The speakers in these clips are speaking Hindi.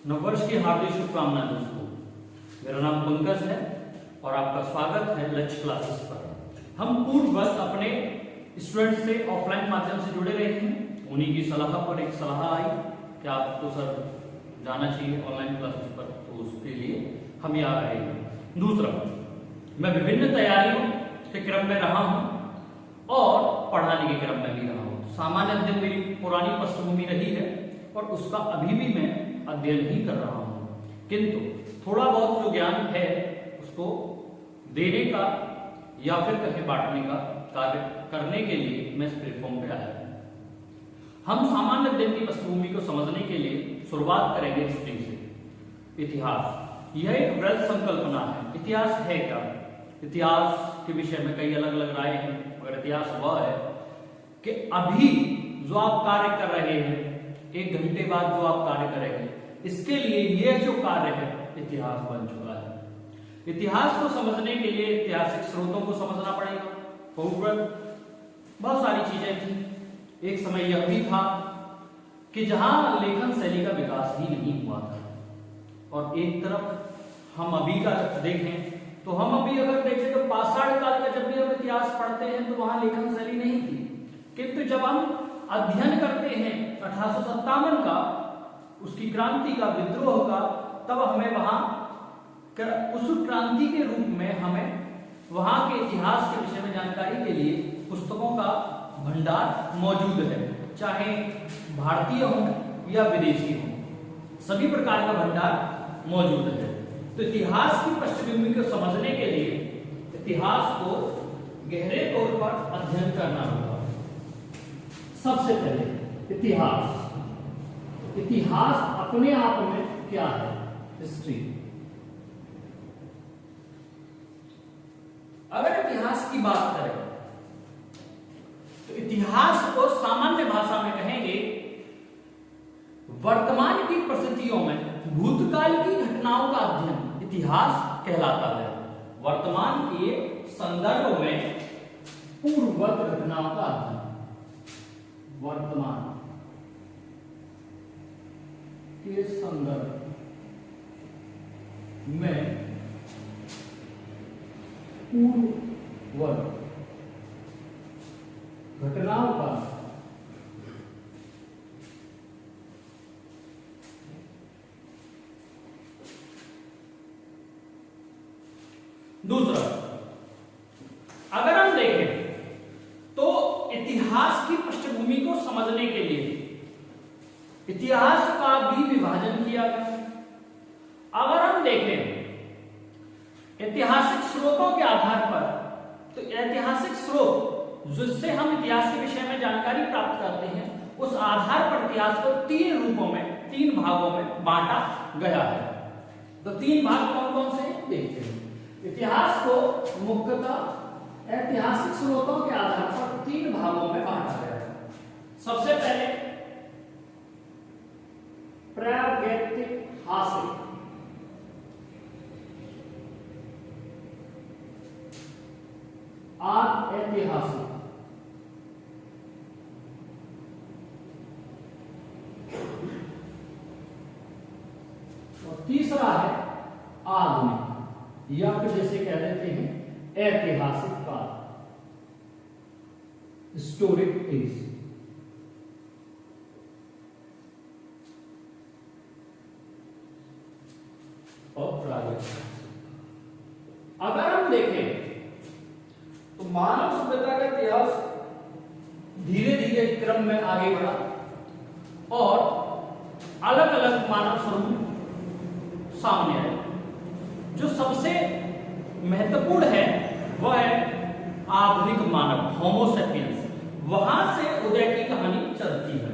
नववर्ष की हार्दिक शुभकामनाएं दोस्तों। मेरा नाम पंकज है और आपका स्वागत है लक्ष्य क्लासेस पर। हम पूर्ववत अपने स्टूडेंट से ऑफलाइन माध्यम से जुड़े रहे हैं। उन्हीं की सलाह पर एक सलाह आई कि आपको सर जाना चाहिए ऑनलाइन क्लासेस पर, तो उसके लिए हम यहाँ रहे हैं। दूसरा, मैं विभिन्न तैयारियों के क्रम में रहा हूँ और पढ़ाने के क्रम में भी रहा हूँ। सामान्य अध्ययन मेरी पुरानी पृष्ठभूमि रही है और उसका अभी भी मैं अध्ययन ही कर रहा हूँ, किंतु थोड़ा बहुत जो ज्ञान है उसको देने का या फिर कहीं बांटने का कार्य करने के लिए मैं इस प्लेटफॉर्म पे आया हूँ। हम सामान्य अध्ययन की पृष्ठभूमि को समझने के लिए शुरुआत करेंगे हिस्ट्री से। इतिहास यह एक वृहद संकल्पना है। इतिहास है क्या? इतिहास के विषय में कई अलग अलग राय हैं, मगर इतिहास वह है कि अभी जो आप कार्य कर रहे हैं, एक घंटे बाद जो आप कार्य करेंगे, इसके लिए यह जो कार्य है इतिहास बन चुका है। इतिहास को समझने के लिए ऐतिहासिक स्रोतों को समझना पड़ेगा। बहुत सारी चीजें थी। एक समय यह भी था कि जहां लेखन शैली का विकास ही नहीं हुआ था, और एक तरफ हम अभी का देखें तो हम अभी अगर देखें तो पाषाण काल का जब भी हम इतिहास पढ़ते हैं तो वहां लेखन शैली नहीं थी, किंतु जब हम अध्ययन करते हैं 1857 का, उसकी क्रांति का, विद्रोह का, तब हमें वहां उस क्रांति के रूप में हमें वहां के इतिहास के विषय में जानकारी के लिए पुस्तकों का भंडार मौजूद है। चाहे भारतीय हो या विदेशी हो, सभी प्रकार का भंडार मौजूद है। तो इतिहास की पृष्ठभूमि को समझने के लिए इतिहास को गहरे तौर पर अध्ययन करना होगा। सबसे पहले इतिहास अपने आप में क्या है? हिस्ट्री। अगर इतिहास की बात करें तो इतिहास को सामान्य भाषा में कहेंगे वर्तमान की परिस्थितियों में भूतकाल की घटनाओं का अध्ययन इतिहास कहलाता है। वर्तमान के संदर्भ में पूर्ववत घटनाओं का अध्ययन, वर्तमान के संदर्भ में पूर्ववत घटनाओं का दूसरा, अगर हम देखें तो इतिहास की पृष्ठभूमि को समझने के लिए इतिहास का भी विभाजन किया गया। अगर हम देखें ऐतिहासिक स्रोतों के आधार पर, तो ऐतिहासिक स्रोत जिससे हम इतिहास के विषय में जानकारी प्राप्त करते हैं, उस आधार पर इतिहास को तीन रूपों में, तीन भागों में बांटा गया है। तो तीन भाग कौन कौन से देखते हैं। इतिहास को मुख्यतः ऐतिहासिक स्रोतों के आधार पर तीन भागों में बांटा गया है। सबसे पहले प्रागैतिहासिक, ऐतिहासिक, और तीसरा है आधुनिक, या फिर जैसे कह देते हैं ऐतिहासिक काल, हिस्टोरिक एज। और प्रागैतिहासिक। अगर हम देखें तो मानव सभ्यता का इतिहास धीरे धीरे क्रम में आगे बढ़ा और अलग अलग मानव समूह सामने आए। जो सबसे महत्वपूर्ण है वह है आधुनिक मानव, होमो सेपियंस। वहां से उदय की कहानी चलती है।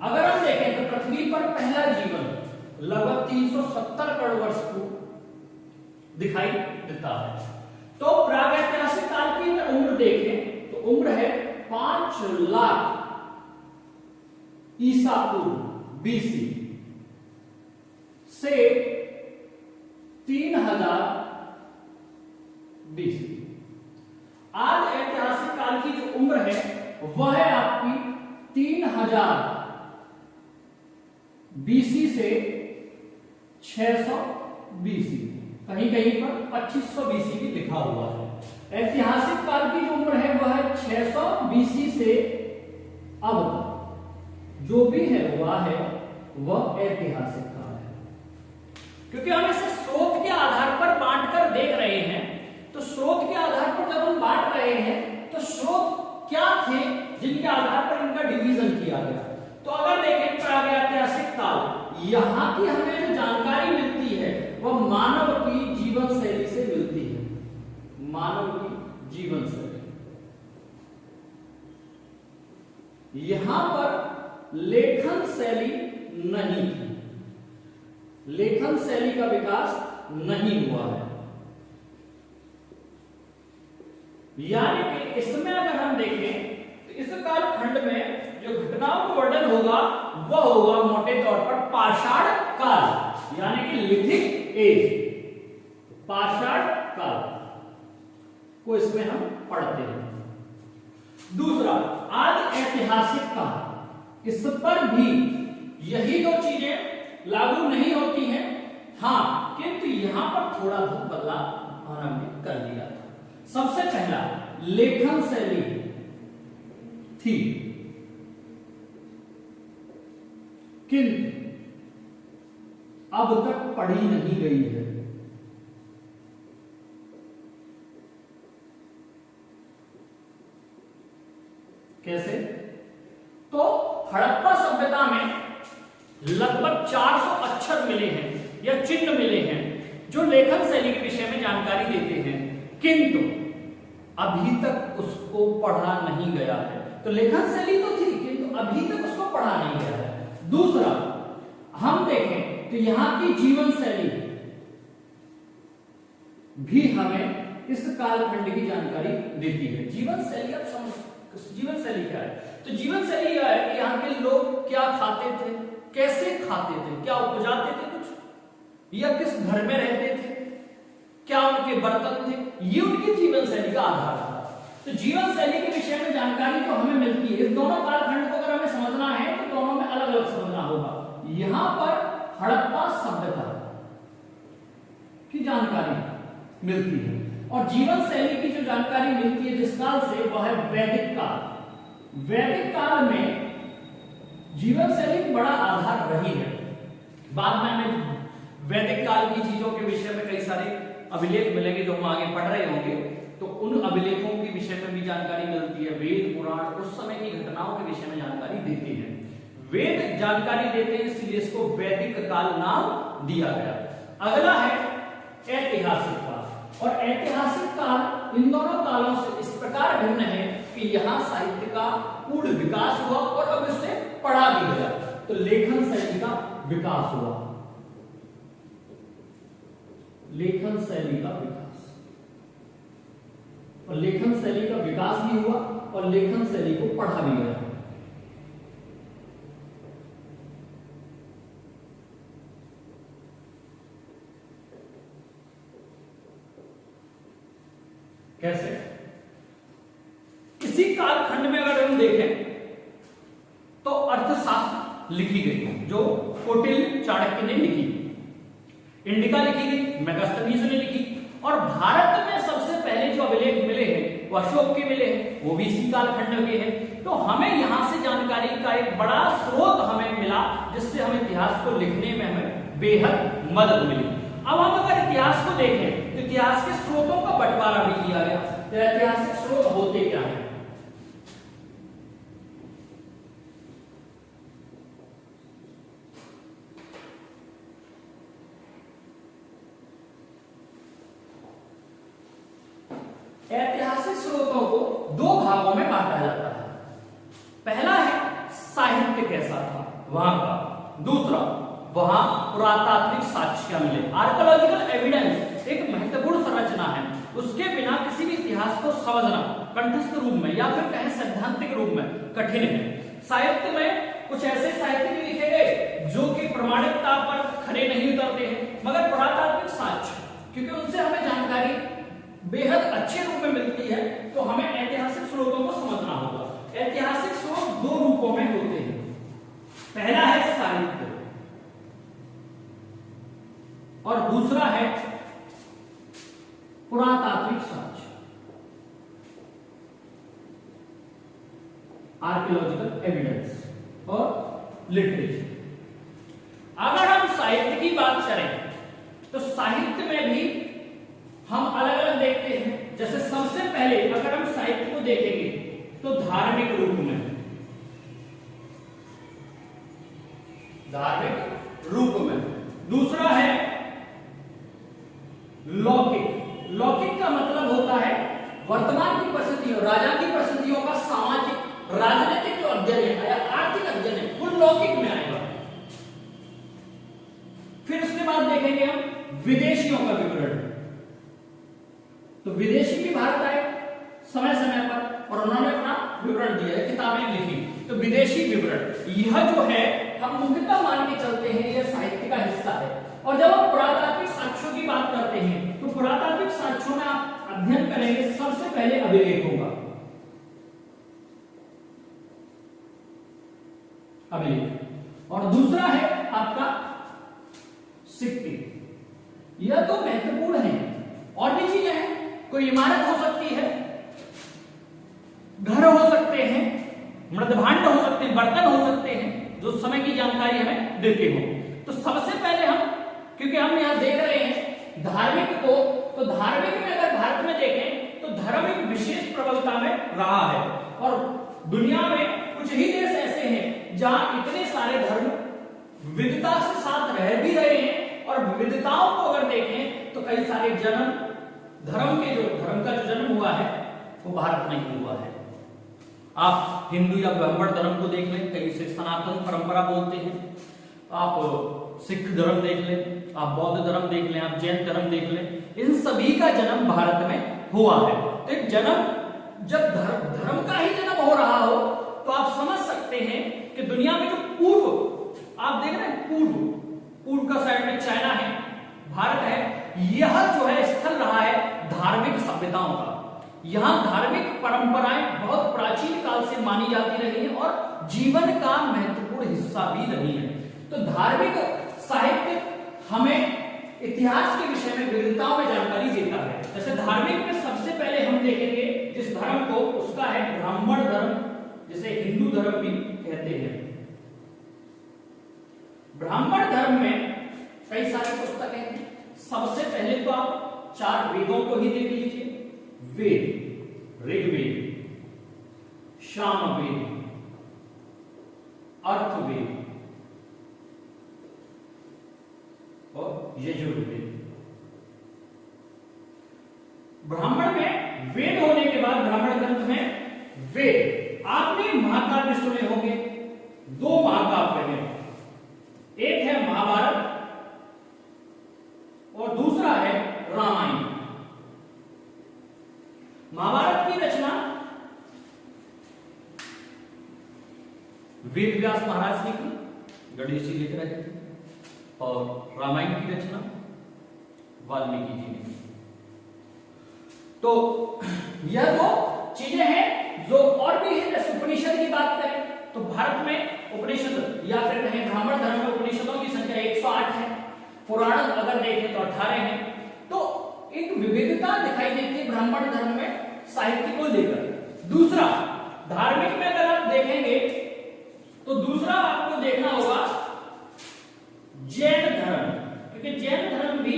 अगर हम देखें तो पृथ्वी पर पहला जीवन लगभग 370 करोड़ वर्ष को दिखाई देता है। तो प्रागैतिहासिक काल की उम्र देखें तो उम्र है 5 लाख ईसा पूर्व बीसी से 3000 बीसी। आज ऐतिहासिक काल की जो उम्र है वह है आपकी 3000 बीसी से 600 बीसी, कहीं कहीं पर 2500 बीसी भी लिखा हुआ है। ऐतिहासिक काल की जो उम्र है वह है 600 बीसी से अब तक जो भी है वह ऐतिहासिक काल है। क्योंकि हम इसे स्रोत के आधार पर बांटकर देख रहे हैं, तो स्रोत के आधार पर जब हम बांट रहे हैं तो स्रोत क्या थे जिनके आधार पर इनका डिवीजन किया गया। तो अगर देखें प्रागैतिहासिक काल, यहां की हमें जो जानकारी मिलती है वह मानव की जीवन शैली से मिलती है। मानव की जीवन शैली, यहां पर लेखन शैली नहीं थी, लेखन शैली का विकास नहीं हुआ है। यानी कि इसमें अगर हम देखें तो इस कालखंड में जो घटनाओं का वर्णन होगा वह होगा मोटे तौर पर पाषाण काल, यानी कि लिथिक एज, पाषाण काल को इसमें हम पढ़ते हैं। दूसरा आदि ऐतिहासिक काल, इस पर भी यही दो चीजें लागू नहीं होती हैं, हाँ किंतु यहां पर थोड़ा बहुत बदलाव आरंभ कर दिया था। सबसे पहला लेखन शैली थी, किंतु अब तक पढ़ी नहीं गई है। कैसे? तो हड़प्पा सभ्यता में लगभग 400 अक्षर मिले हैं या चिन्ह मिले हैं जो लेखन शैली के विषय में जानकारी देते हैं, किंतु अभी तक उसको पढ़ा नहीं गया है। तो लेखन शैली तो थी किंतु अभी तक उसको पढ़ा नहीं गया है। दूसरा हम देखें तो यहां की जीवन शैली भी हमें इस कालखंड की जानकारी देती है। जीवन शैली, अब समझ जीवन शैली क्या है? तो जीवन शैली यह है कि यहाँ के लोग क्या खाते थे, कैसे खाते थे, क्या उपजाते थे कुछ, या किस घर में रहते थे, क्या उनके बर्तन थे, ये उनकी जीवन शैली का आधार था। तो जीवन शैली के विषय में जानकारी तो हमें मिलती है। इस दोनों कालखंड को अगर हमें समझना है तो दोनों में अलग अलग समझना होगा। यहां पर हड़प्पा सभ्यता की जानकारी मिलती है और जीवन शैली की जो जानकारी मिलती है जिस काल से, वह है वैदिक काल। वैदिक काल में जीवन शैली बड़ा आधार रही है। बाद में हमें वैदिक काल की चीजों के विषय में कई सारे अभिलेख मिलेंगे जो हम आगे पढ़ रहे होंगे, तो उन अभिलेखों के विषय में भी जानकारी मिलती है। वेद पुराण उस समय की घटनाओं के विषय में जानकारी देते हैं। वेद जानकारी देते हैं, इसलिए इसको वैदिक काल नाम दिया गया। अगला है ऐतिहासिक काल, और ऐतिहासिक काल इन दोनों कालों से इस प्रकार भिन्न है कि यहाँ साहित्य का पूर्ण विकास हुआ और अब इससे पढ़ा भी गया, तो लेखन शैली का विकास हुआ। लेखन शैली का विकास, और लेखन शैली का विकास भी हुआ और लेखन शैली को पढ़ा भी गया। कैसे? इसी कालखंड में अगर हम देखें तो अर्थशास्त्र लिखी गई जो कौटिल्य चाणक्य ने लिखी, इंडिका लिखी गई, मेगास्थनीज ने लिखी, और भारत में सबसे पहले जो अभिलेख मिले हैं वो अशोक के मिले हैं, वो भी इसी कालखंड के हैं। तो हमें यहां से जानकारी का एक बड़ा स्रोत हमें मिला जिससे हम इतिहास को लिखने में हमें बेहद मदद मिली। अब हम अगर इतिहास को देखें तो इतिहास के स्रोतों का बंटवारा भी किया गया। तो ऐतिहासिक स्रोत होते क्या है? ऐतिहासिक स्रोतों को दो भागों में बांटा जाता है। पहला है साहित्य कैसा था वहां का, दूसरा वहां पुरातात्विक साक्ष्य क्या मिले। आर्कियोलॉजिकल एविडेंस एक महत्वपूर्ण संरचना है, उसके बिना किसी भी इतिहास को समझना कंठस्थ रूप में या फिर कहें सैद्धांतिक रूप में कठिन है। साहित्य में कुछ ऐसे साहित्य भी लिखे गए जो कि प्रमाणिकता पर खरे नहीं उतरते हैं, मगर पुरातात्विक साक्ष्य क्योंकि उनसे हमें जानकारी बेहद अच्छे रूप में मिलती है, तो हमें ऐतिहासिक स्रोतों को समझना होगा। ऐतिहासिक स्रोत दो रूपों में होते हैं। पहला है साहित्य, और दूसरा है पुरातात्विक साक्ष्य, आर्कियोलॉजिकल एविडेंस और लिटरेचर। अगर हम साहित्य की बात करें तो साहित्य में भी हम अलग अलग देखते हैं। जैसे सबसे पहले अगर हम साहित्य को देखेंगे तो धार्मिक रूप में, धार्मिक रूप में। दूसरा है लौकिक। लौकिक का मतलब होता है वर्तमान की परिस्थितियों, राजा की परिस्थितियों का सामाजिक राजनीतिक जो अध्ययन है या आर्थिक अध्ययन है वो लौकिक में आएगा। फिर उसके बाद देखेंगे हम विदेशियों का विवरण। तो विदेशी भी भारत आए समय समय पर और उन्होंने अपना विवरण दिया है, किताबें लिखी। तो विदेशी विवरण यह जो है हम मुख्यतः मान के चलते हैं यह साहित्य का हिस्सा है। और जब हम पुरातात्विक साक्ष्यों की बात करते हैं तो पुरातात्विक साक्ष्यों में आप अध्ययन करेंगे सबसे पहले अभिलेखों का, अभिलेख, और दूसरा है आपका सिक्के। यह तो महत्वपूर्ण है। और भी चीजें हैं, कोई इमारत हो सकती है, घर हो सकते हैं, मृदभांड हो सकते हैं, बर्तन हो सकते हैं जो समय की जानकारी हमें देते हो। तो सबसे पहले हम, क्योंकि हम यहां देख रहे हैं धार्मिक को, तो धार्मिक में अगर भारत में देखें तो धर्म एक विशेष प्रबलता में रहा है। और दुनिया में कुछ ही देश ऐसे हैं जहां इतने सारे धर्म विविधता से साथ रह भी रहे हैं। और विविधताओं को अगर देखें तो कई सारे जन्म धर्म का जो जन्म हुआ है वो भारत में ही हुआ है। आप हिंदू या ब्राह्मण धर्म को देख लें, कई से सनातन परंपरा बोलते हैं। आप सिख धर्म देख लें, आप बौद्ध धर्म देख लें, आप जैन धर्म देख लें, इन सभी का जन्म भारत में हुआ है। तो एक जन्म, जब धर्म का ही जन्म हो रहा हो तो आप समझ सकते हैं कि दुनिया में जो पूर्व आप देख रहे हैं, पूर्व का साइड में चाइना है, भारत है, यह जो है स्थल रहा है धार्मिक सभ्यताओं का। यहां धार्मिक परंपराएं बहुत प्राचीन काल से मानी जाती रही हैं और जीवन का महत्वपूर्ण हिस्सा भी रही है। तो धार्मिक साहित्य हमें इतिहास के विषय में विविधताओं में जानकारी देता है। जैसे धार्मिक में सबसे पहले हम देखेंगे जिस धर्म को, उसका है ब्राह्मण धर्म, जिसे हिंदू धर्म भी कहते हैं। ब्राह्मण धर्म में कई सारी पुस्तकें हैं। सबसे पहले तो आप 4 वेदों को ही देख लीजिए। वेद, ऋग्वेद, सामवेद, अर्थवेद और यजुर्वेद। ब्राह्मण में वेद होने के बाद ब्राह्मण ग्रंथ में वेद, आपने महाकाव्य सुने होंगे, 2 महाकाव्य हैं, एक है महाभारत और दूसरा है रामायण। महाभारत की रचना वेद व्यास महाराज ने की, गणेश जी लिख रहे थे, और रामायण की रचना वाल्मीकि जी ने की। तो यह 2 चीजें हैं जो और भी है। जैसे उपनिषद की बात करें तो भारत में उपनिषद या फिर कहें ब्राह्मण धर्म में उपनिषदों की संख्या 108 है। पुराण अगर देखें तो 18 है। तो एक विविधता दिखाई देती है ब्राह्मण धर्म में साहित्य को लेकर। दूसरा, धार्मिक में अगर आप देखेंगे तो दूसरा आपको देखना होगा जैन धर्म, क्योंकि जैन धर्म भी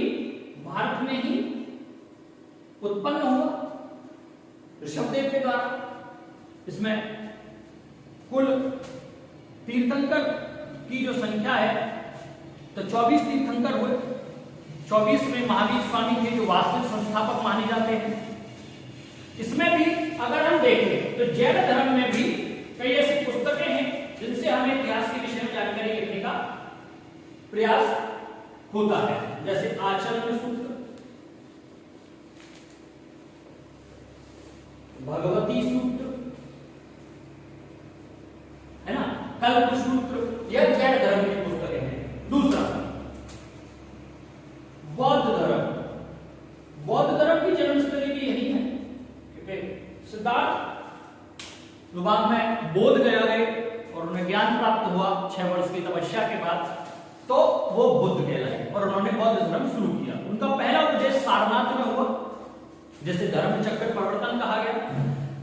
भारत में ही उत्पन्न हुआ ऋषभदेव के द्वारा। इसमें कुल तीर्थंकर की जो संख्या है तो 24 तीर्थंकर हुए। 24 में महावीर स्वामी थे जो वास्तविक संस्थापक माने जाते हैं। इसमें भी अगर हम देखें तो जैन धर्म में भी कई ऐसी पुस्तकें हैं जिनसे हमें इतिहास के विषय में जानकारी लिखने का प्रयास होता है। जैसे आचरण सूत्र, भगवती सूत्र है ना, कल्प सूत्र, यह जैन धर्म की पुस्तकें हैं। दूसरा, बौद्ध धर्म। बौद्ध धर्म की जन्मस्थली भी यही है, क्योंकि सिद्धार्थ बाद में बोध गया गए और उन्हें ज्ञान प्राप्त हुआ 6 वर्ष की तपस्या के बाद, तो वो बुद्ध कहलाए। और उन्होंने बौद्ध धर्म शुरू किया। उनका पहला उपदेश सारनाथ में हुआ, जैसे धर्म चक्र प्रवर्तन कहा गया।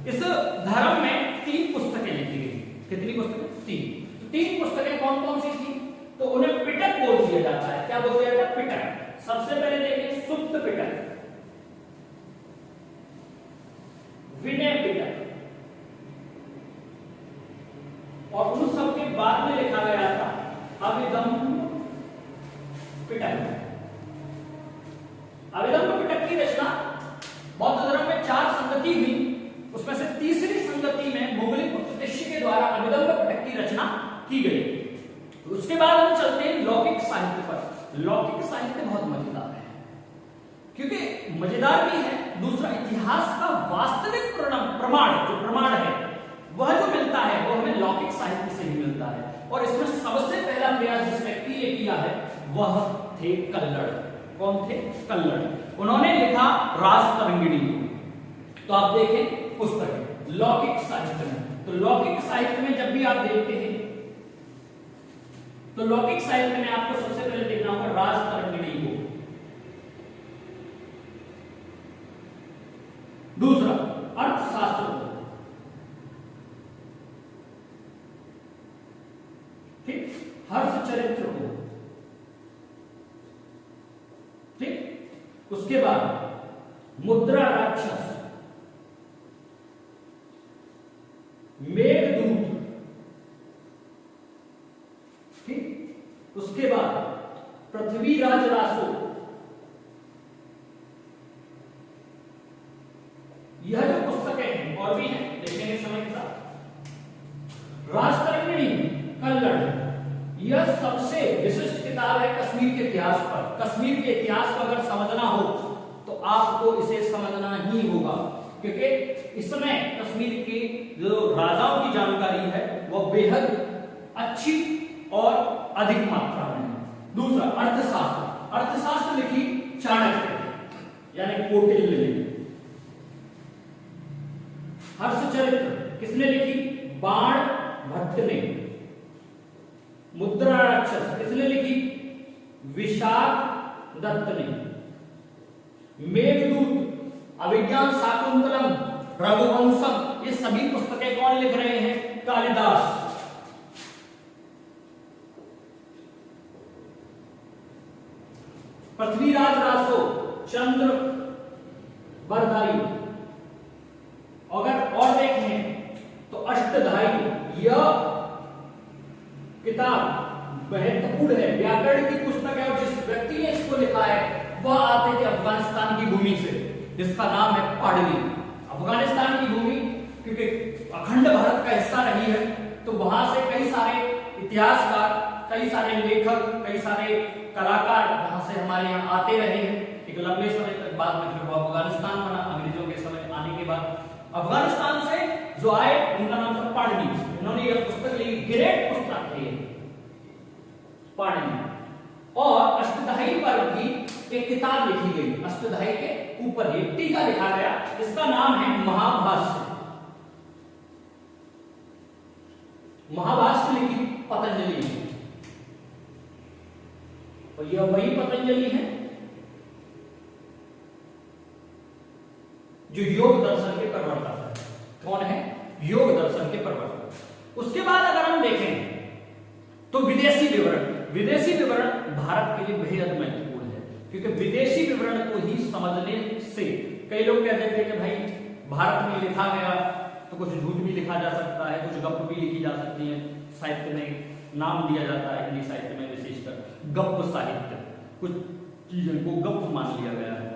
इस धर्म में 3 पुस्तकें लिखी गई। कितनी पुस्तकें? 3। तो 3 पुस्तकें कौन कौन सी थी? तो उन्हें पिटक बोल दिया जाता है। क्या बोल दिया जाता है? पिटक। सबसे पहले देखिए सुप्त पिटक, विनय पिटक, और उन सब के बाद में लिखा गया था अभिधम्म पिटक। अभिधम्म पिटक की रचना बौद्ध धर्म में 4 संगति हुई, उसमें से तीसरी संगति में भौगोलिक उत्पत्ति के द्वारा अभिधम्म पिटक की रचना की गई। उसके बाद हम चलते हैं लौकिक साहित्य पर। लौकिक साहित्य बहुत मजेदार है, क्योंकि मजेदार भी है, दूसरा इतिहास का वास्तविक प्रमाण, जो प्रमाण है वह जो मिलता है वो हमें लौकिक साहित्य से ही मिलता है। और इसमें सबसे पहला प्रयास जिस व्यक्ति ने किया है वह थे कल्लड़। कौन थे? कल्लड़। उन्होंने लिखा राजतरंगिणी। तो आप देखें पुस्तक लौकिक साहित्य में, तो लौकिक साहित्य में जब भी आप देखते हैं तो लौकिक साहित्य में आपको सबसे पहले देखना होगा राजतरंगिणी को। दूसरा अर्थशास्त्र को, ठीक, हर्ष चरित्र को, ठीक, उसके बाद मुद्रा राक्षस, मेघदूत, ठीक, उसके बाद पृथ्वीराज रासो। यह जो पुस्तकें हैं और भी हैं, देखेंगे समय के साथ। राजतरंगिणी, कल्लड़, यह सबसे विशिष्ट किताब है कश्मीर के इतिहास पर। कश्मीर के इतिहास को अगर समझना हो तो आपको इसे समझना ही होगा, क्योंकि इसमें कश्मीर के जो राजाओं की जानकारी है वह बेहद अच्छी और अधिक मात्रा में है। दूसरा अर्थशास्त्र। अर्थशास्त्र लिखी चाणक्य यानी कौटिल्य ने। हर्ष चरित्र किसने लिखी? बाण भट्ट ने। मुद्रा राक्षस किसने लिखी? विशाख दत्त ने। मेघदूत, अभिज्ञान शाकुंतलम, रघुवंशम, ये सभी पुस्तकें कौन लिख रहे हैं? कालिदास। पृथ्वीराज रासो, चंद्र बरदाई। अगर और देखें तो अष्टधाई, यह किताब महत्वपूर्ण है, व्याकरण की पुस्तक है, और जिस व्यक्ति ने इसको लिखा है वह आते थे अफगानिस्तान की भूमि से, जिसका नाम है पाडवी। अफगानिस्तान की भूमि क्योंकि अखंड भारत का हिस्सा रही है, तो वहां से कई सारे इतिहासकार, कई सारे लेखक, कई सारे कलाकार वहां से हमारे यहाँ आते रहे हैं एक लंबे समय तक। बाद में फिर वो अफगानिस्तान बना, अंग्रेजों के समय आने के बाद अफगानिस्तान से जो आए उनका नाम था पाणिनि। इन्होंने यह पुस्तक लिखी, ग्रेट पुस्तक है पाणिनि। और अष्टधाई पर भी एक किताब लिखी गई, अष्टधाई के ऊपर एक टीका लिखा गया, इसका नाम है महाभाष्य। महाभाष्य लिखी पतंजलि ने, और यह वही पतंजलि है जो योग दर्शन के प्रवर्तक है। कौन है? योग दर्शन के प्रवर्तक। उसके बाद अगर हम देखें तो विदेशी विवरण। विदेशी विवरण भारत के लिए बेहद महत्वपूर्ण है, क्योंकि विदेशी विवरण को ही समझने से कई लोग कहते थे कि भाई भारत में लिखा गया तो कुछ झूठ भी लिखा जा सकता है, कुछ गप भी लिखी जा सकती है। साहित्य में नाम दिया जाता है, हिंदी साहित्य में विशेषकर गप साहित्य, कुछ चीजों को गप मान लिया गया है।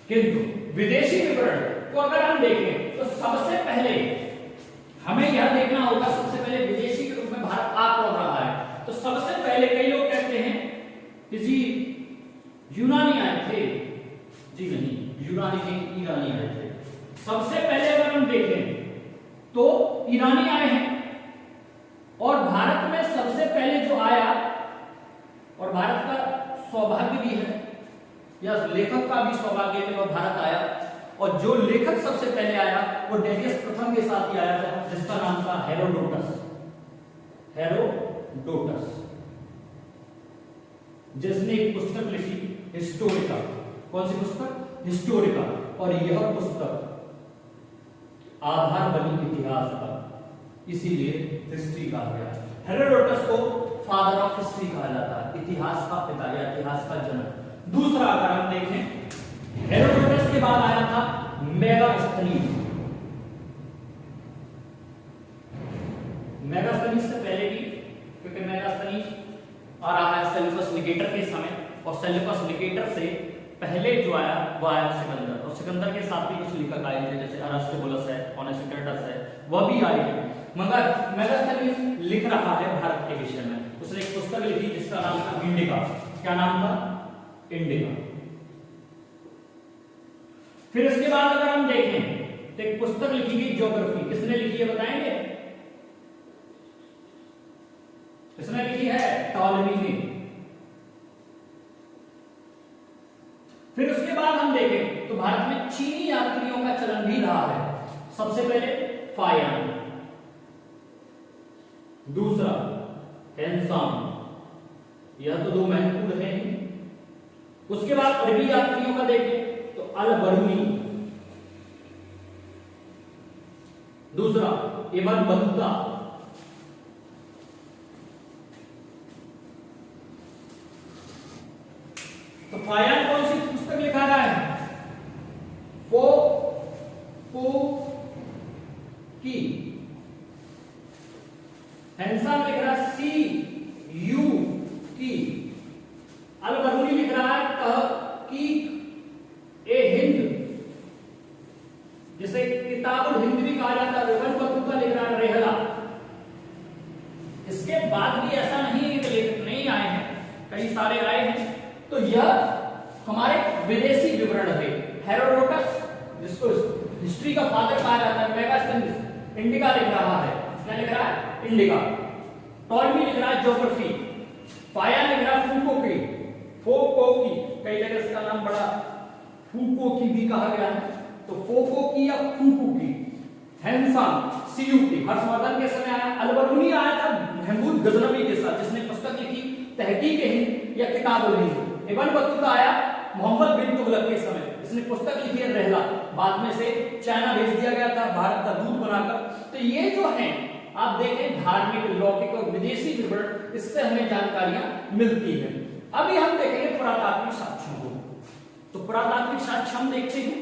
किंतु विदेशी विवरण को अगर हम देखें तो सबसे पहले हमें यह देखना होगा, सबसे पहले विदेशी के रूप में भारत आ कौन रहा है। तो सबसे पहले कई लोग कहते हैं कि जी यूनानी आए थे, जी नहीं, यूनानी नहीं, ईरानी आए थे। सबसे पहले अगर हम देखें तो ईरानी आए हैं, और भारत में सबसे पहले जो आया, और भारत का सौभाग्य भी है या लेखक का भी सौभाग्य है कि वह भारत आया, और जो लेखक सबसे पहले आया वो डेरियस प्रथम के साथ ही आया था, जिसका नाम था हेरोडोटस। हेरोडोटस। जिसने एक पुस्तक लिखी हिस्टोरिका। कौन सी पुस्तक? हिस्टोरिका। और यह पुस्तक आधार बनी इतिहास का, इसीलिए हिस्ट्री कहा गया। हेरोडोटस को फादर ऑफ हिस्ट्री कहा जाता है, इतिहास का पिता या इतिहास का जनक। दूसरा अगर हम देखें, हेरोडोटस के बाद आया था मेगास्थनीज। मेगास्थनीज से पहले भी, क्योंकि मेगास्थनीज आ रहा है सेल्यूकस निकेटर के समय, और सेल्यूकस निकेटर से पहले जो आया वो आया सिकंदर, और सिकंदर के साथ भी कुछ लेखक आए थे, जैसे अरास्टोबुलस है, ओनेसिक्रेटस है, वह भी आए हैं। मगर मेगास्थनीज लिख रहा है भारत के विषय में। उसने एक पुस्तक लिखी जिसका नाम था इंडिका। क्या नाम था? इंडिका। फिर इसके बाद अगर हम देखें तो एक पुस्तक लिखी गई ज्योग्राफी। किसने लिखी है बताएंगे? किसने लिखी है? टॉलेमी ने। फिर उसके बाद हम देखें तो भारत में चीनी यात्रियों का चलन भी रहा है। सबसे पहले फायान, दूसरा हेनसाम, यह तो दो महत्वपूर्ण हैं। उसके बाद अरबी यात्रियों का देखें तो अल बरूनी, दूसरा इब्न बतूता, तो फायान कौन सी पुस्तक लिखा रहा है? फो पो की। हैंसम लिख रहा है सी यू की। अल बरूनी लिख रहा है तहकीक ए हिंद, जिसे किताबुल हिंद भी कहा जाता है। इब्न बतूता लिख रहा है रेहला। इसके बाद भी ऐसा नहीं है कि लेखक नहीं आए हैं, कई सारे आए हैं। तो यह हमारे विदेशी विवरण है। हेरोडोटस, जिसको हिस्ट्री का फादर कहा जाता है, मेगास्थनीज इंडिका लिख रहा है। क्या लिख रहा है? इंडिका। टॉलेमी लिख रहा है ज्योग्राफी। फायान लिख रहा है फूकोकी, फोकोकी, कई जगह इसका नाम बड़ा फूकोकी भी कहा गया है, तो फोकोकी या फूकोकी। हैंसम सीयूकी हर्षवर्धन के समय आया। अल बरूनी आया था महमूद गजनवी के साथ, जिसने पुस्तक लिखी तहकीक हिंद या किताबुल हिंद। इब्न बतूता आया मोहम्मद बिन तुगलक के समय, इसने पुस्तक लिखी है रहला। बाद में से चाइना भेज दिया गया था भारत का दूत बनाकर। तो ये जो है आप देखें धार्मिक, लौकिक और विदेशी विवरण, इससे हमें जानकारियां मिलती हैं। अभी हम देखेंगे पुरातात्विक साक्ष्यों को। तो पुरातात्विक साक्ष्य हम देखते हैं।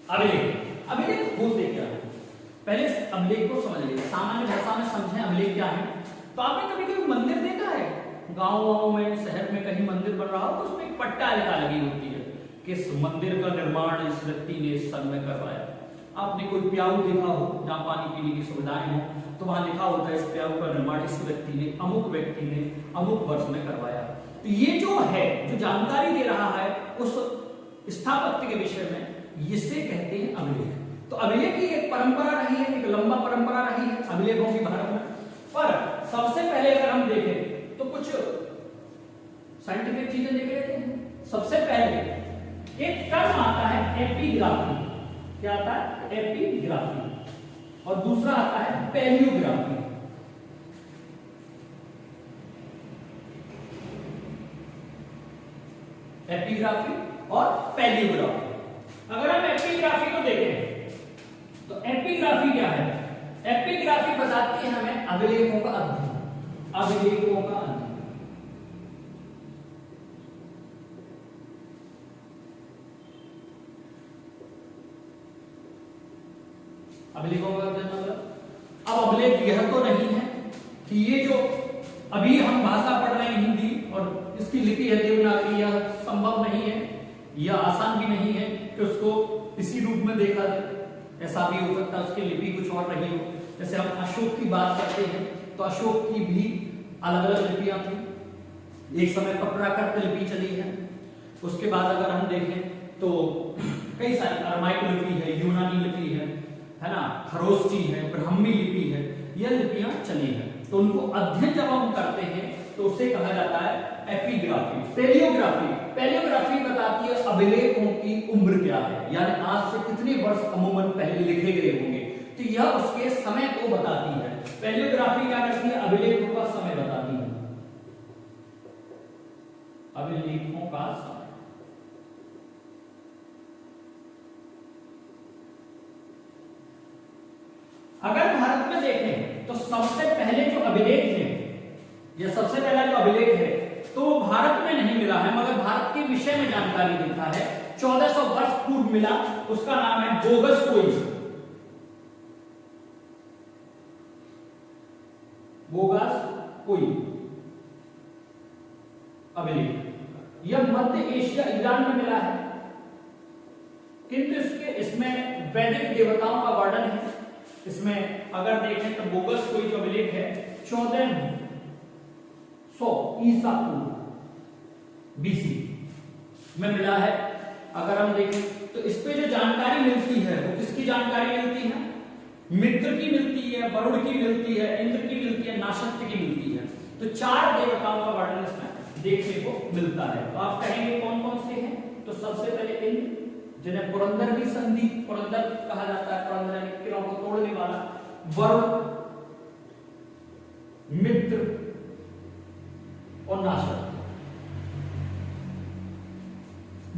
अभिलेख। अभिलेख होते क्या है? पहले अभिलेख को समझ लीजिए, सामान्य भाषा में समझें अभिलेख क्या है। तो आपने कभी कभी मंदिर देखा है? गांव में, शहर में कहीं मंदिर बन रहा हो तो उसमें एक पट्टा लिखा लगी होती है, किस मंदिर का निर्माण इस व्यक्ति ने इस सन में करवाया। आपने कोई प्याऊ देखा हो जहां पानी पीने की सुविधाएं हो, तो वहां लिखा होता है इस प्याऊ का निर्माण इस व्यक्ति ने, अमुक व्यक्ति ने अमुक वर्ष में करवाया। तो ये जो है, जो जानकारी दे रहा है उस स्थापत्य के विषय में, इसे कहते हैं अभिलेख। तो अभिलेख की एक परंपरा रही है, एक लंबा परंपरा रही है अभिलेखों की भारत में। पर सबसे पहले अगर हम देखें तो कुछ साइंटिफिक चीजें देख लेते हैं। सबसे पहले एक टर्म आता है एपिग्राफी। क्या आता है? एपिग्राफी। और दूसरा आता है पैलियोग्राफी। एपिग्राफी और पैलियोग्राफी। अगर हम एपिग्राफी को देखें तो एपिग्राफी क्या है? एपिग्राफी बताती है हमें अभिलेखों का अध्ययन। अभिलेखों का अध्ययन। अभिलेखों का अध्ययन मतलब, अब अभिलेख यह तो नहीं है कि ये जो अभी हम भाषा पढ़ रहे हैं हिंदी और इसकी लिपि है देवनागरी, यह संभव नहीं है, यह आसान भी नहीं है कि उसको इसी रूप में देखा जाए। ऐसा भी हो सकता है उसकी लिपि कुछ और रही हो। जैसे हम अशोक की बात करते हैं तो अशोक की भी अलग अलग लिपियां थी। एक समय पर प्राकृत लिपि चली है। उसके बाद अगर हम देखें तो कई सारी अरमाइक लिपि है, यूनानी लिपि है ना, खरोष्टी है, ब्राह्मी लिपि है, यह लिपियां चली है। तो उनको अध्ययन जब हम करते हैं तो उसे कहा जाता है एपिग्राफी। पैलियोग्राफी, पैलियोग्राफी बताती है अभिलेखों की उम्र क्या है, यानी आज से कितने वर्ष अमूमन पहले लिखे गए होंगे, तो यह उसके समय को बताती है। पैलियोग्राफी क्या करती है? अभिलेखों का समय बताती है। अभिलेखों का समय। अगर भारत में देखें तो सबसे पहले जो अभिलेख है, या सबसे पहला जो अभिलेख है, तो वो भारत में नहीं मिला है, मगर भारत के विषय में जानकारी देता है। 1400 वर्ष पूर्व मिला, उसका नाम है बोगस कोई। बोगस कोई अभिलेख, यह मध्य एशिया ईरान में मिला है, किंतु इसमें वैदिक देवताओं का वर्णन है। इसमें अगर देखें तो बोगस कोई जो अभिलेख है 1400 ईसा पूर्व बीसी में मिला है। अगर हम देखें तो इस पे जो जानकारी मिलती है वो किसकी जानकारी मिलती है? मित्र की मिलती है, वरुण की मिलती है, इंद्र की मिलती है, नाशक्ति की मिलती है। तो 4 देवताओं का वर्णन इसमें देखने को मिलता है। तो आप कहेंगे कौन कौन से हैं? तो सबसे पहले इंद्र, जिन्हें पुरंदर की संधि पुरंदर कहा जाता है, पुरंदर यानी किलों को तोड़ने वाला। वरुण, मित्र और नाशक्ति।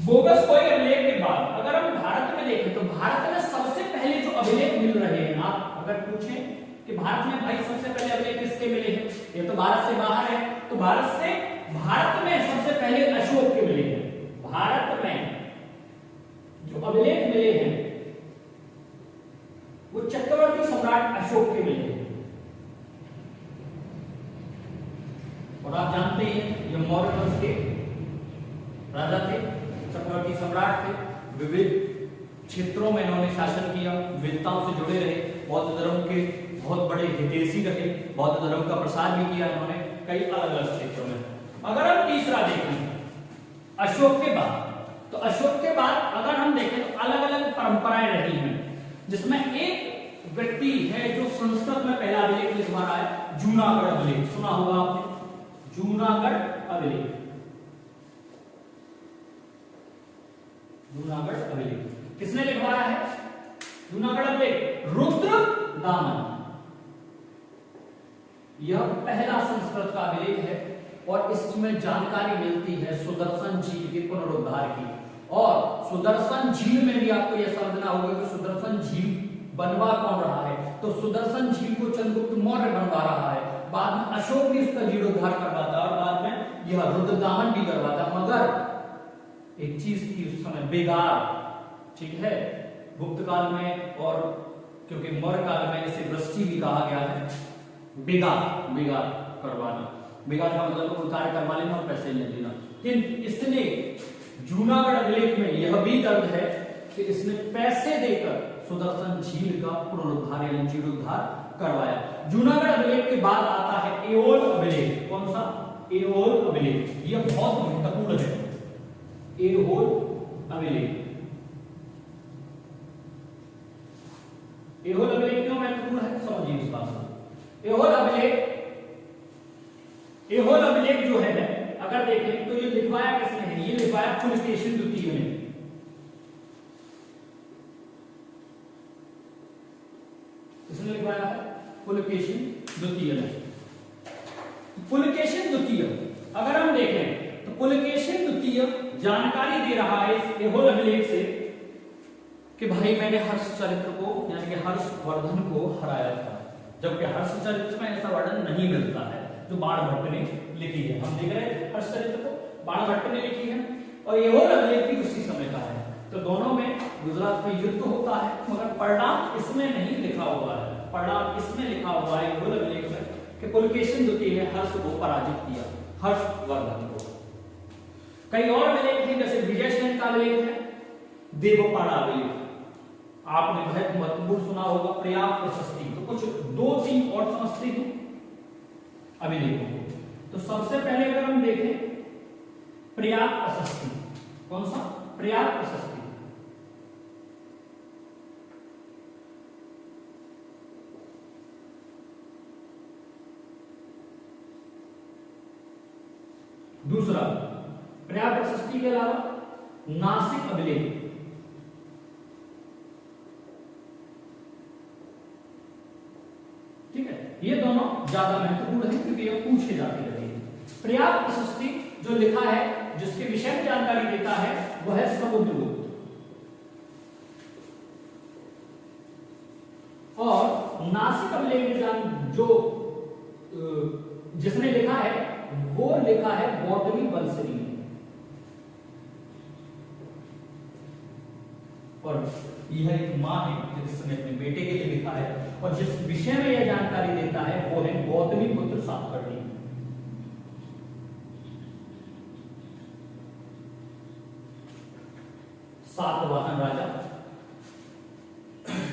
बोगस कोई अभिलेख के बाद अगर हम भारत में देखें तो भारत में सबसे पहले जो अभिलेख मिल रहे हैं, आप अगर पूछें कि भारत में भाई सबसे पहले अभिलेख किसके मिले हैं, ये तो भारत से बाहर है, तो भारत में सबसे पहले अशोक के मिले हैं। भारत में जो अभिलेख मिले हैं वो चक्रवर्ती सम्राट अशोक के मिले हैं। और आप जानते हैं ये मौर्य वंश के राजा थे, चक्रवर्ती सम्राट थे, विविध क्षेत्रों में इन्होंने शासन किया, विविधताओं से जुड़े रहे, बौद्ध धर्म के बहुत बड़े हितैषी रहे, बौद्ध धर्म का प्रसार भी किया इन्होंने कई अलग अलग क्षेत्रों में। अगर हम तीसरा देखें अशोक के बाद, तो अशोक के बाद अगर हम देखें तो अलग अलग परंपराएं रही हैं, जिसमें एक व्यक्ति है जो संस्कृत में पहला अभिलेख लिखवा रहा है, जूनागढ़ अभिलेख। सुना होगा आपने जूनागढ़ अभिलेख। जूनागढ़ अभिलेख किसने लिखवाया है? जूनागढ़ अभिलेख रुद्रदामन। यह पहला संस्कृत का अभिलेख है और इसमें जानकारी मिलती है सुदर्शन झील के पुनरुद्धार की। और सुदर्शन झील में भी आपको यह समझना होगा कि सुदर्शन झील बनवा कौन रहा है, तो सुदर्शन झील को चंद्रगुप्त मौर्य बनवा रहा है, बाद में अशोक भी इसका जीर्णोद्धार करवाता और बाद में यह रुद्रदामन भी करवाता। मगर एक चीज थी उस समय, बेगार, ठीक है, गुप्त काल में और क्योंकि मौर्य काल में इसे वृष्टि भी कहा गया है, बेगार करवाना। बेगार का मतलब कोई कार्य करवा लेना और पैसे नहीं देना। लेकिन इसने जूनागढ़ अभिलेख में यह भी दर्ज है कि इसने पैसे देकर सुदर्शन झील का पुनरुद्धार यानी जीर्णोद्धार करवाया। जूनागढ़ अभिलेख के बाद आता है एओल अभिलेख। कौन सा? एओल अभिलेख। यह बहुत महत्वपूर्ण है, एओल अभिलेख। एओल अभिलेख क्यों महत्वपूर्ण है, समझिए इस बात को। एओल अभिलेख जो है अगर देखें तो ये लिखवाया किसने है? ये लिखवाया पुलकेशिन द्वितीय ने। किसने लिखवाया है? पुलकेशिन द्वितीय ने। पुलकेशिन द्वितीय अगर हम देखें तो पुलकेशिन द्वितीय जानकारी दे रहा है इस एओल अभिलेख से कि भाई मैंने हर्षचरित्र को यानी कि हर्षवर्धन को हराया था, जबकि हर्षचरित्र में ऐसा वर्णन नहीं मिलता है जो बाणभट्ट ने लिखी है। हम देख रहे हैं हर्षचरित्र को बाणभट्ट ने लिखी है और एओल अभिलेख भी उसी समय का है। तो दोनों में गुजरात में युद्ध होता है, मगर परिणाम इसमें नहीं लिखा हुआ है। परिणाम इसमें लिखा हुआ है एओल अभिलेख में कि पुलकेशिन द्वितीय ने हर्ष को पराजित किया, हर्षवर्धन को। कई और अभिलेख हैं, जैसे विजयसेन का अभिलेख है, देवपाड़ा अभिलेख, आपने बहुत महत्वपूर्ण सुना होगा, प्रयाग प्रशस्ति। तो कुछ 2-3 और समझते हैं अभिलेखों को। तो सबसे पहले अगर हम देखें प्रयाग प्रशस्ति, कौन सा? प्रयाग प्रशस्ति। दूसरा प्रयाग प्रशस्ति के अलावा नासिक अभिलेख, ठीक है, ये दोनों ज्यादा महत्वपूर्ण है क्योंकि ये पूछे जाते रहे। प्रयाग प्रशस्ति जो लिखा है जिसके विषय में जानकारी देता है वह है समुद्रगुप्त। और नासिक अभिलेख जो जिसने लिखा है वो लिखा है गौतमी बंसरी ने। और यह एक मां है जिसने अपने बेटे के लिए लिखा है और जिस विषय में यह जानकारी देता है वो है गौतमी पुत्र सातकर्णी। सातवाहन राजा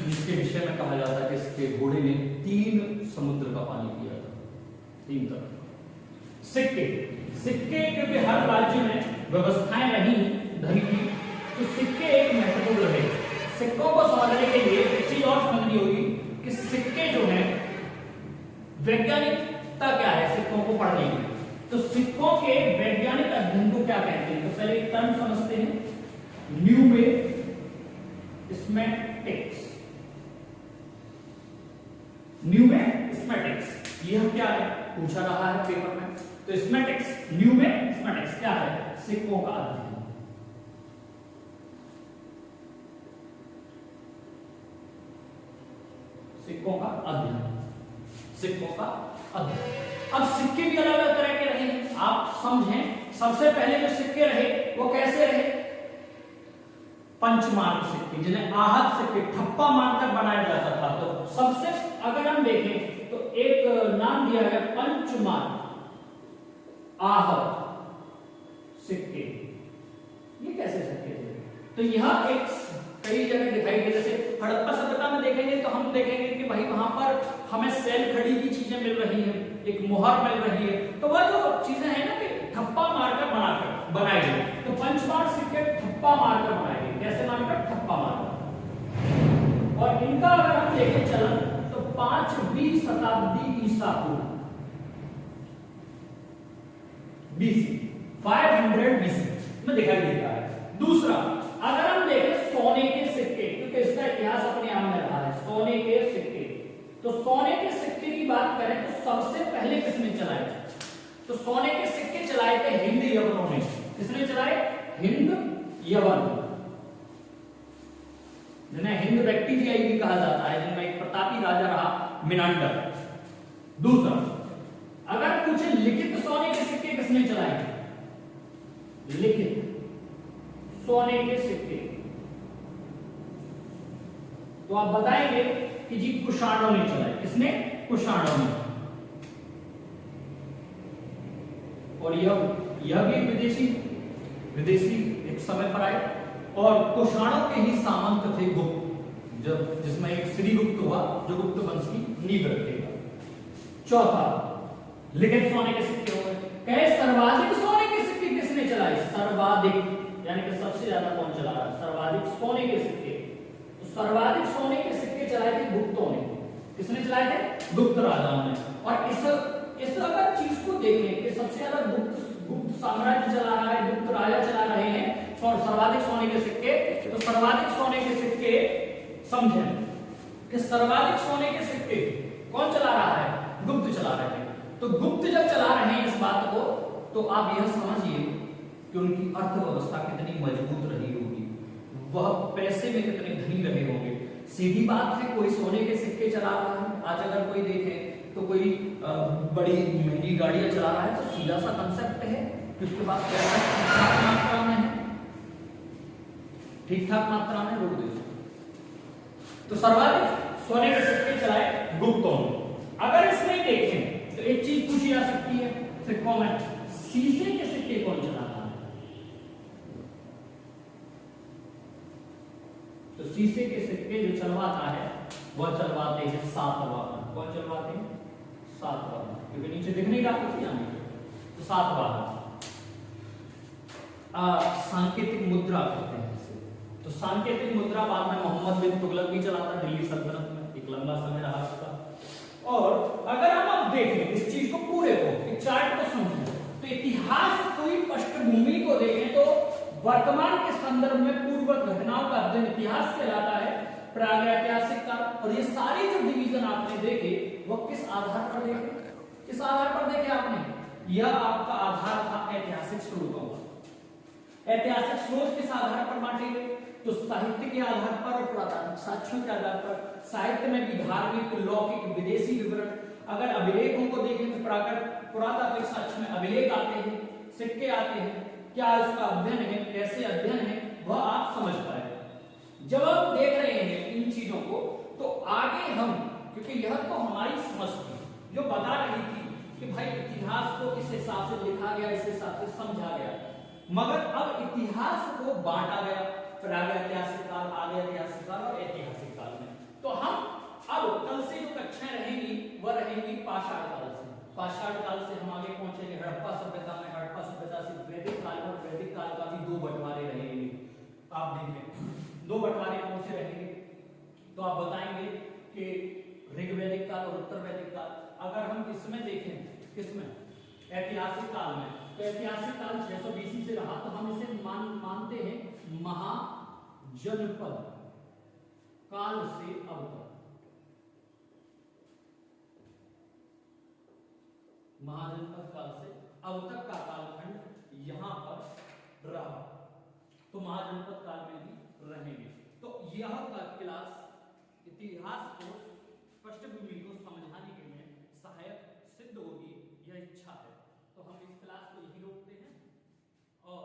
जिसके विषय में कहा जाता है कि इसके घोड़े ने 3 समुद्र का पानी पिया था, 3 तरफ। सिक्के, सिक्के क्योंकि हर राज्य में व्यवस्थाएं रही धन की, तो सिक्के एक महत्वपूर्ण रहे। सिक्कों को समझने के लिए एक चीज और समझनी होगी कि सिक्के जो है वैज्ञानिकता क्या है सिक्कों को पढ़ने की। तो सिक्कों के वैज्ञानिक अध्ययन को क्या कहते हैं? तो पहले एक टर्म समझते हैं, न्यूमेस्मैटिक्स। न्यूमेस्मैटिक्स यह क्या है पूछा रहा है पेपर में। तो स्मैटिक्स, न्यूमेस्मैटिक्स क्या है? सिक्कों का अध्ययन। सिक्कों का अध्ययन, सिक्कों का अध्ययन। अब सिक्के भी अलग अलग तरह के रहे हैं, आप समझें। सबसे पहले जो सिक्के रहे वो कैसे रहे? पंचमार्क सिक्के, जिन्हें आहत सिक्के, ठप्पा मारकर बनाया जाता था। तो सबसे अगर हम देखें तो एक नाम दिया गया पंचमार्क आहत सिक्के। ये कैसे सिक्के थे? तो यह एक कई जगह दिखाई दे, जैसे हड़प्पा सभ्यता में देखेंगे तो हम देखेंगे कि भाई वहां पर हमें सेल खड़ी की चीजें मिल रही हैं, एक मोहर मिल रही है। तो वह जो चीजें हैं ना कि ठप्पा मारकर बनाए गए, तो पंचमार्क सिक्के ठप्पा मारकर बनाए गए। कैसे मारकर? ठप्पा मारकर। और इनका अगर हम देखें चलन तो 5वीं शताब्दी ईसा पूर्व, बीसी, 500 बीसी में दिखाई देता है। दूसरा, अगर हम देखें सोने के सिक्के, क्योंकि इसका इतिहास अपने आप में रहा है, सोने के सिक्के। तो सोने के सिक्के की बात करें तो सबसे पहले किसने चलाए? तो सोने के सिक्के चलाए थे हिंद यवनों ने। किसने चलाए? हिंद यवन, जिन्हें हिंद बैक्टीरियाई भी कहा जाता है, जिनमें एक प्रतापी राजा रहा मिनांडर। दूसरा, अगर कुछ लिखित सोने के सिक्के किसने चलाए? लिखित सोने के सिक्के, तो आप बताएंगे कि जी कुषाणों ने चलाए। किसने? कुषाणों ने। और यह भी विदेशी एक समय पर आए और कुषाणों के ही सामंत थे गुप्त, जब जिसमें एक श्रीगुप्त हुआ जो गुप्त वंश की नींव रखेगा। चौथा, लिखित सोने के सिक्के हो गए। कहे सर्वाधिक सोने के सिक्के किसने चलाए? सर्वाधिक यानी कि सबसे ज्यादा कौन चला रहा है? सर्वाधिक सोने के सिक्के। तो सर्वाधिक सोने के सिक्के चलाए थे गुप्तों ने। किसने चलाए थे? गुप्त राजाओं ने। और इस अगर चीज को देखें कि सबसे ज्यादा गुप्त साम्राज्य चला रहा है, गुप्त राजा चला रहे हैं और सर्वाधिक सोने के सिक्के, तो सर्वाधिक सोने के सिक्के समझें कि सर्वाधिक सोने के सिक्के कौन चला रहा है? गुप्त चला रहे हैं। तो गुप्त जब चला रहे हैं इस बात को, तो आप यह समझिए कि उनकी अर्थव्यवस्था कितनी मजबूत रही होगी, वह पैसे में कितने धनी रहे होंगे। सीधी बात है, कोई सोने के सिक्के चला रहा है, आज अगर कोई देखे तो कोई बड़ी महंगी गाड़ियां चला रहा है, तो सीधा सा कंसेप्ट है कि उसके पास पैसा ठीक ठाक मात्रा में है, ठीक ठाक मात्रा में। रोक दे। तो सर्वाधिक सोने के सिक्के चलाए गुप्तों ने। अगर इसमें देखें तो एक चीज पूछी जा सकती है सिक्कों में, शीशे के सिक्के कौन चला रहा है? तो शीशे के सिक्के जो चलवाता है वह चलवाते हैं सातवाहन। कौन चलवाते हैं? सातवाहन, क्योंकि नीचे दिख नहीं रहा कुछ जाने। तो सातवाहन सांकेतिक मुद्रा कहते हैं इसे। तो सांकेतिक मुद्रा बाद में मोहम्मद बिन तुगलक भी चलाता दिल्ली सल्तनत में, एक लंबा समय रहा उसका। और अगर हम अब देखें इस चीज को पूरे को, एक चार्ट को समझें, तो इतिहास की पृष्ठभूमि को देखें तो वर्तमान के संदर्भ में पूर्ववर्ती घटनाओं का अध्ययन इतिहास कहलाता है, प्रागैतिहासिक का। और ये सारी जो डिवीजन आपने देखे वो किस आधार पर देखे? किस आधार पर देखे आपने? यह आपका आधार था ऐतिहासिक स्रोतों का। ऐतिहासिक स्रोत किस आधार पर बांटेंगे? तो साहित्य के आधार पर और पुरातात्विक साक्ष्यों के आधार पर। साहित्य में भी धार्मिक, लौकिक, विदेशी विवरण। अगर अभिलेखों को देखें तो पुरातात्विक साक्ष्य में अभिलेख आते हैं, सिक्के आते हैं, क्या इसका अध्ययन है, कैसे अध्ययन है, वह आप समझ पाए। जब हम देख रहे हैं इन चीजों को तो आगे हम, क्योंकि यह तो हमारी समझ थी जो बता रही थी कि भाई इतिहास को इस हिसाब से लिखा गया, इस हिसाब से समझा गया, मगर अब इतिहास को बांटा गया, फिर आगे ऐतिहासिक काल, आगे ऐतिहासिक काल और ऐतिहासिक काल में। तो हम अब कल से जो कक्षाएं रहेंगी वह रहेंगी पाषाण काल से। पाषाण काल से हम आगे पहुंचेंगे हड़प्पा सभ्यता में। हड़प्पा सभ्यता से वैदिक काल और वैदिक काल का भी 2 बंटवारे रहेंगे। आप देखें 2 बंटवारे कौन से रहेंगे, तो आप बताएंगे कि ऋग्वैदिक काल और उत्तर वैदिक काल। अगर हम इसमें देखें, किसमें, ऐतिहासिक काल में, तो ऐतिहासिक काल 600 BC से रहा, तो हम इसे मानते हैं महाजनपद काल से अब तक। महाजनपद काल से अब तक का कालखंड यहां पर रहा, तो महाजनपद काल में भी रहेंगे। तो यह क्लास इतिहास को, पृष्ठभूमि को समझाने के लिए सहायक सिद्ध होगी, यह इच्छा है। तो हम इस क्लास को यही रोकते हैं और